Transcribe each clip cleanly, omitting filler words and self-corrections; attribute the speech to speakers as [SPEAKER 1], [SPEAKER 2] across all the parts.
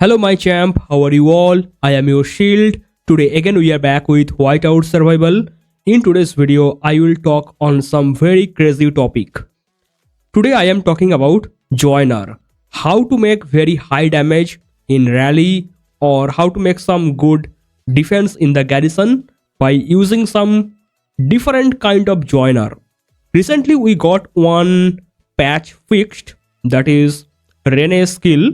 [SPEAKER 1] Hello my champ, how are you all? I am your shield. Today again we are back with Whiteout Survival. In today's video, I will talk on some very crazy topic. Today I am talking about joiner. How to make very high damage in rally or how to make some good defense in the garrison by using some different kind of joiner. Recently we got one patch fixed, that is Renee skill.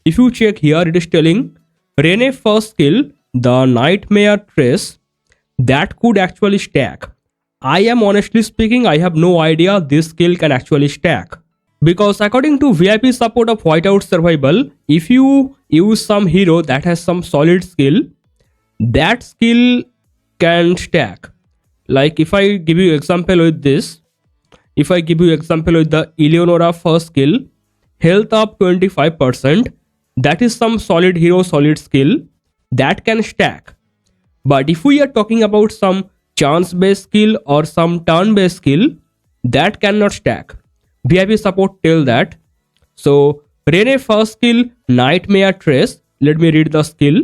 [SPEAKER 1] If you check here, it is telling Renee first skill, the Nightmare Trace, that could actually stack. I am honestly speaking, I have no idea this skill can actually stack. Because according to VIP support of Whiteout Survival, if you use some hero that has some solid skill, that skill can stack. Like if I give you example with this, if I give you example with the Eleonora first skill, health up 25%, that is some solid hero, solid skill that can stack. But if we are talking about some chance based skill or some turn based skill, that cannot stack. VIP support tell that. So Renee first skill, Nightmare Trace. Let me read the skill.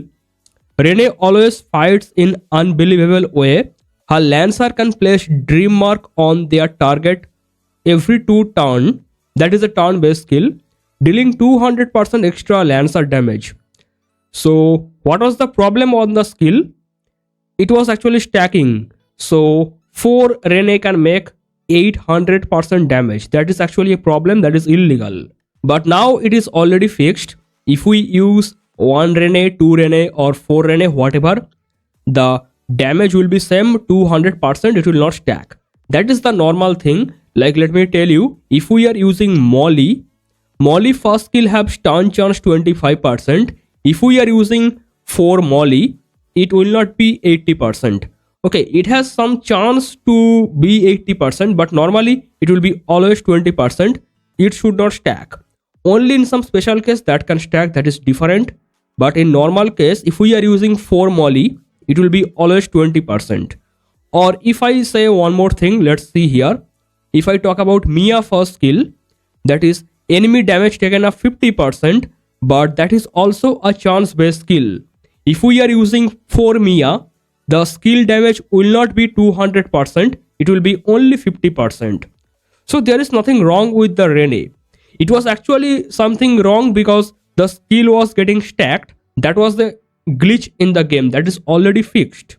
[SPEAKER 1] Renee always fights in unbelievable way. Her Lancer can place dream mark on their target every 2 turn. That is a turn based skill, dealing 200% extra Lancer damage. So what was the problem on the skill? It was actually stacking. So 4 Renee can make 800% damage. That is actually a problem, that is illegal. But now it is already fixed. If we use 1 Renee, 2 Renee or 4 Renee, whatever, the damage will be same 200%, it will not stack. That is the normal thing. Like let me tell you, if we are using Molly first skill have stun chance 25%. If we are using 4 Molly, it will not be 80%. Okay, it has some chance to be 80%, but normally it will be always 20%. It should not stack. Only in some special case that can stack, that is different. But in normal case, if we are using 4 Molly, it will be always 20%. Or if I say one more thing, let's see here. If I talk about Mia first skill, that is enemy damage taken up 50%, but that is also a chance based skill. If we are using 4 Mia, the skill damage will not be 200%, it will be only 50%. So there is nothing wrong with the Renee. It was actually something wrong because the skill was getting stacked. That was the glitch in the game, that is already fixed.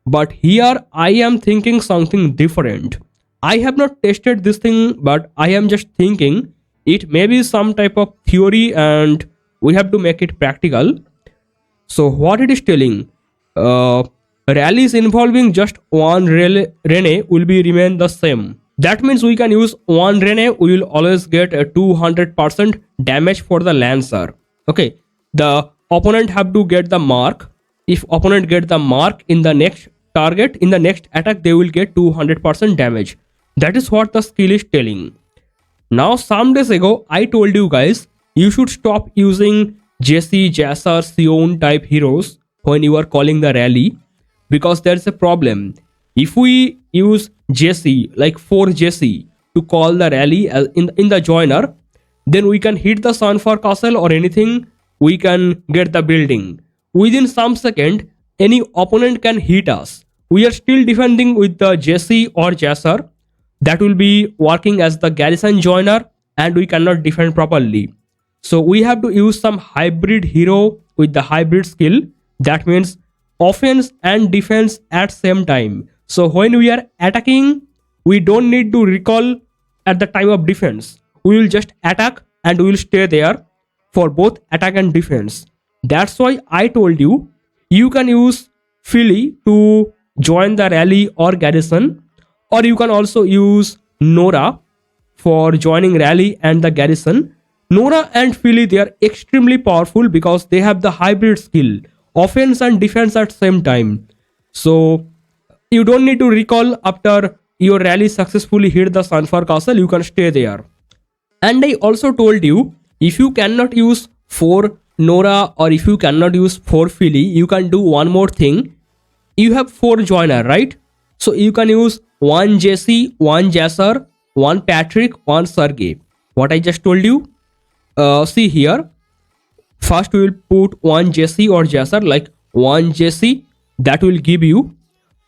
[SPEAKER 1] But here I am thinking something different. I have not tested this thing, but I am just thinking it may be some type of theory and we have to make it practical. So what it is telling, rallies involving just 1 Renee will be remain the same. That means we can use 1 Renee, we will always get a 200% damage for the Lancer. Okay, the opponent have to get the mark. If opponent get the mark in the next target, in the next attack, they will get 200% damage. That is what the skill is telling. Now some days ago, I told you guys, you should stop using Jesse, Jasser, Sion type heroes when you are calling the rally, because there is a problem. If we use Jesse, like 4 Jesse to call the rally in the joiner, then we can hit the Sunfire Castle or anything, we can get the building. Within some second, any opponent can hit us. We are still defending with the Jesse or Jasser. That will be working as the garrison joiner and we cannot defend properly. So we have to use some hybrid hero with the hybrid skill. That means offense and defense at same time. So when we are attacking, we don't need to recall at the time of defense. We will just attack and we will stay there for both attack and defense. That's why I told you, you can use Philly to join the rally or garrison, or you can also use Nora for joining rally and the garrison. Nora and Philly, they are extremely powerful because they have the hybrid skill, offense and defense at same time. So you don't need to recall after your rally successfully hit the Sunfire Castle, you can stay there. And I also told you, if you cannot use 4 Nora or if you cannot use 4 Philly, you can do one more thing. You have 4 joiner, right? So you can use 1 Jesse, 1 Jasser, 1 Patrick, 1 Sergey. What I just told you. See here, First we will put one Jesse or Jasser, like one Jesse, that will give you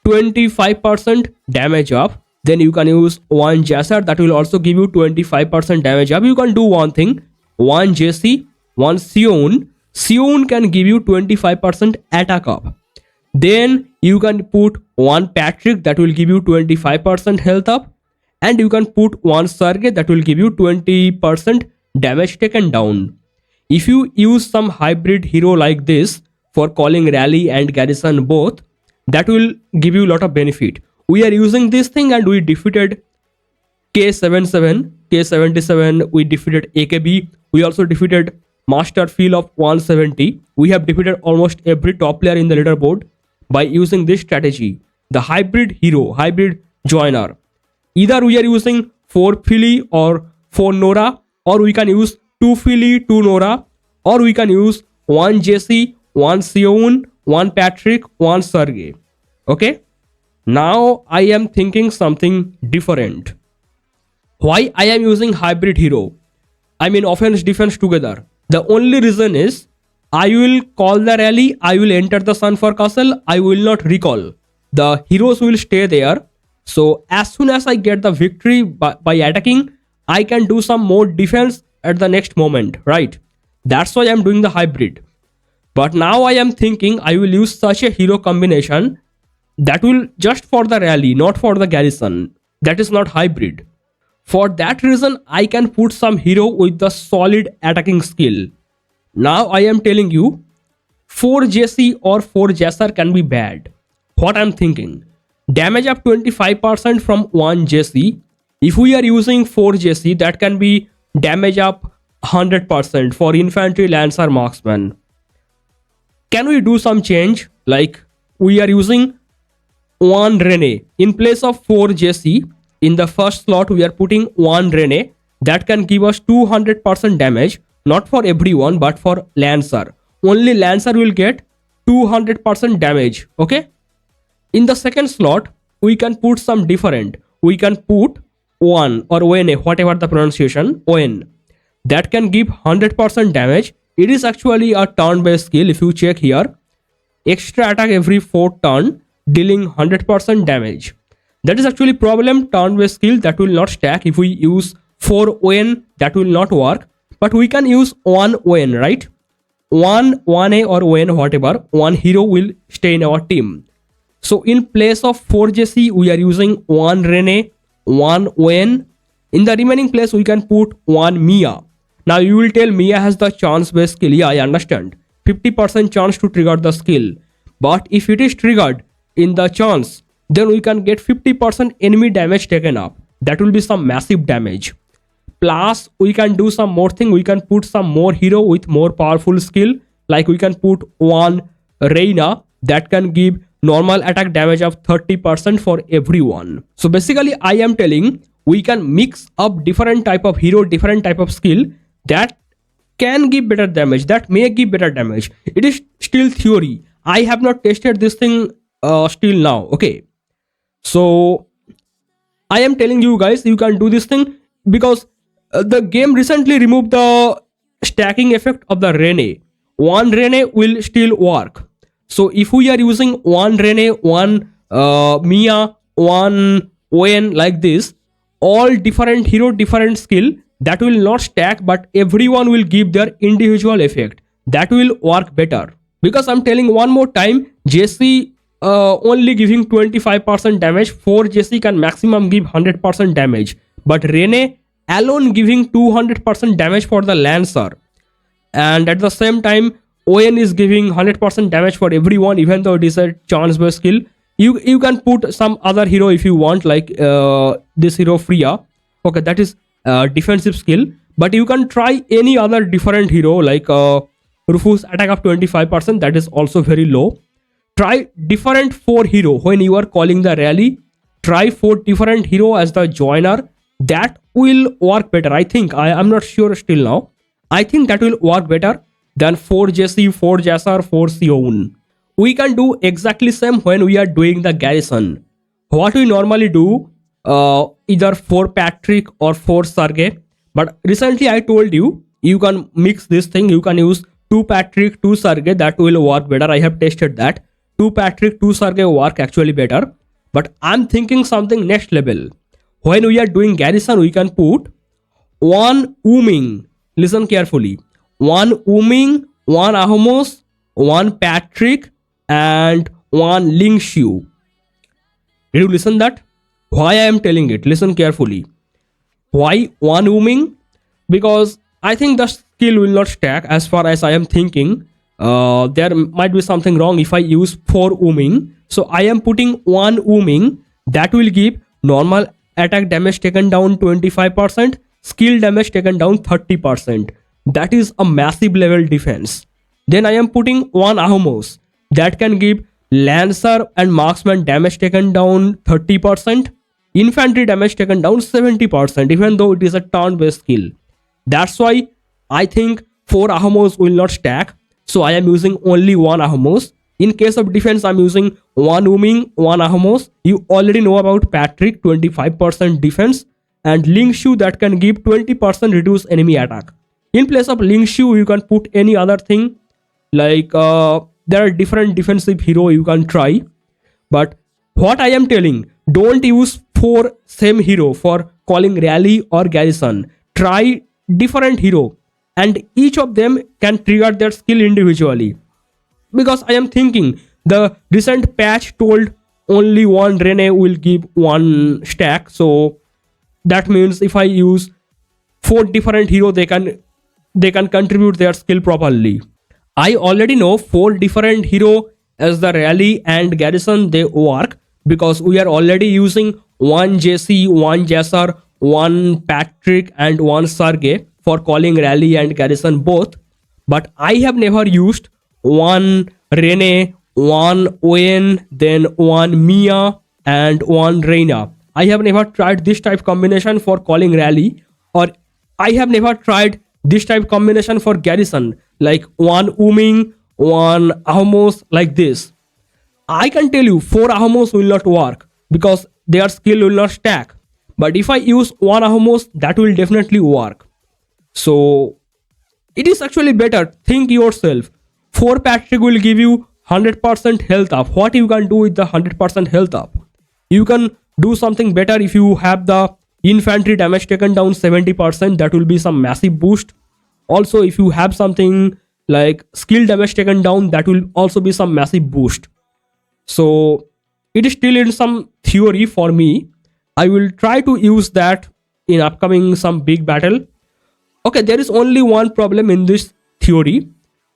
[SPEAKER 1] 25% damage up. Then you can use one Jasser, that will also give you 25% damage up. You can do one thing, one Jesse, one Sion can give you 25% attack up. Then you can put one Patrick, that will give you 25% health up, and you can put one Sergey, that will give you 20% damage taken down. If you use some hybrid hero like this for calling rally and garrison both, that will give you a lot of benefit. We are using this thing and we defeated K77, K77, we defeated AKB, we also defeated Master Feel of 170. We have defeated almost every top player in the leaderboard by using this strategy, the hybrid hero, hybrid joiner. Either we are using 4 Philly or 4 Nora, or we can use 2 Philly, 2 Nora, or we can use 1 Jesse, 1 Sion, 1 Patrick, 1 Sergey. Okay? Now I am thinking something different. Why I am using hybrid hero? I mean offense defense together. The only reason is I will call the rally, I will enter the Sunfur Castle, I will not recall. The heroes will stay there. So as soon as I get the victory by attacking, I can do some more defense at the next moment, right? That's why I'm doing the hybrid. But now I am thinking I will use such a hero combination that will just for the rally, not for the garrison. That is not hybrid. For that reason, I can put some hero with the solid attacking skill. Now I am telling you, 4 Jesse or 4 Jasser can be bad. What I'm thinking, damage up 25% from 1 Jesse. If we are using 4 Jesse, that can be damage up 100% for infantry, lancer, marksman. Can we do some change? Like we are using 1 Renee in place of 4 Jesse. In the first slot, we are putting 1 Renee that can give us 200% damage, not for everyone, but for Lancer. Only Lancer will get 200% damage. Okay. In the second slot, we can put some different. We can put 1 or ON, whatever the pronunciation, ON. That can give 100% damage. It is actually a turn-based skill. If you check here, extra attack every 4 turn, dealing 100% damage. That is actually problem turn-based skill that will not stack. If we use 4 ON, that will not work. But we can use 1 ON, right? 1A or ON, whatever. 1 hero will stay in our team. So in place of 4 Jesse, we are using 1 Renee, 1 ON. In the remaining place, we can put 1 Mia. Now you will tell Mia has the chance-based skill. Yeah, I understand. 50% chance to trigger the skill. But if it is triggered in the chance, then we can get 50% enemy damage taken up. That will be some massive damage. Plus, we can do some more thing. We can put some more hero with more powerful skill. Like we can put 1 Reina that can give normal attack damage of 30% for everyone. So basically, I am telling we can mix up different type of hero, different type of skill that can give better damage, that may give better damage. It is still theory. I have not tested this thing still now. Okay. So I am telling you guys, you can do this thing because the game recently removed the stacking effect of the Renee. 1 Renee will still work. So if we are using 1 Renee, 1 Mia, 1 ON like this, all different hero, different skill, that will not stack, but everyone will give their individual effect. That will work better. Because I'm telling one more time, Jesse only giving 25% damage. 4 Jesse can maximum give 100% damage. But Renee alone giving 200% damage for the Lancer. And at the same time, ON is giving 100% damage for everyone, even though it is a chance-based skill. You can put some other hero if you want, like this hero Freya. Okay, that is defensive skill. But you can try any other different hero, like Rufus attack of 25%. That is also very low. Try different 4 hero when you are calling the rally. Try 4 different hero as the joiner. That will work better. I think. I'm not sure still now. I think that will work better than 4 Jesse, 4 Jasser, 4 Sion. We can do exactly same when we are doing the garrison. What we normally do, either 4 Patrick or 4 Sergey. But recently I told you, you can mix this thing. You can use 2 Patrick, 2 Sergey, that will work better. I have tested that. 2 Patrick, 2 Sergey work actually better. But I'm thinking something next level. When we are doing Garrison, we can put 1 Ooming. Listen carefully. 1 Ooming, 1 Ahomos, 1 Patrick, and 1 Lingshu. Did you listen that? Why I am telling it? Listen carefully. Why 1 Ooming? Because I think the skill will not stack as far as I am thinking. There might be something wrong if I use 4 Ooming. So I am putting 1 Ooming. That will give normal attack damage taken down 25%, skill damage taken down 30%. That is a massive level defense. Then I am putting 1 Ahomos. That can give Lancer and Marksman damage taken down 30%, infantry damage taken down 70%, even though it is a turn-based skill. That's why I think 4 Ahomos will not stack. So I am using only 1 Ahomos. In case of defense, I'm using 1 Ooming, 1 Ahomos. You already know about Patrick, 25% defense, and Lingshu that can give 20% reduce enemy attack. In place of Lingshu, you can put any other thing like there are different defensive hero you can try. But what I am telling, don't use 4 same hero for calling rally or garrison. Try different hero and each of them can trigger their skill individually. Because I am thinking the recent patch told only 1 Renee will give 1 stack. So that means if I use 4 different hero, they can contribute their skill properly. I already know 4 different hero as the rally and garrison they work because we are already using 1 Jesse, 1 Jasser, 1 Patrick and 1 Sergey for calling rally and garrison both. But I have never used 1 Renee, 1 Owen, then 1 Mia and 1 Reina. I have never tried this type combination for calling rally, or I have never tried this type combination for garrison, like 1 Ooming, 1 Ahomos, like this. I can tell you 4 Ahomos will not work because their skill will not stack. But if I use 1 Ahomos, that will definitely work. So it is actually better. Think yourself. 4 Patrick will give you 100% health up. What you can do with the 100% health up? You can do something better if you have the infantry damage taken down 70%. That will be some massive boost. Also, if you have something like skill damage taken down, that will also be some massive boost. So it is still in some theory for me. I will try to use that in upcoming some big battle. Okay, there is only one problem in this theory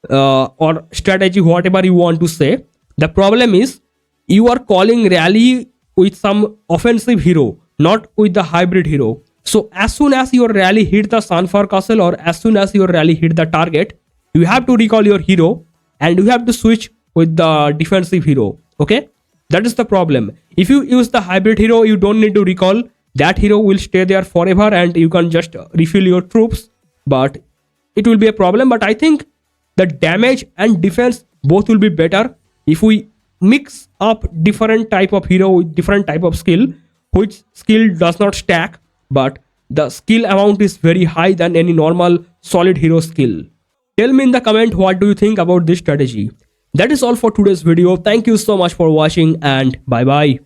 [SPEAKER 1] or strategy, whatever you want to say. The problem is you are calling rally with some offensive hero, not with the hybrid hero. So as soon as your rally hit the Sunfire Castle or as soon as your rally hit the target, you have to recall your hero and you have to switch with the defensive hero. Okay, that is the problem. If you use the hybrid hero, you don't need to recall. That hero will stay there forever and you can just refill your troops. But it will be a problem. But I think the damage and defense both will be better if we mix up different type of hero with different type of skill, which skill does not stack, but the skill amount is very high than any normal solid hero skill. Tell me in the comment what do you think about this strategy. That is all for today's video. Thank you so much for watching and bye bye.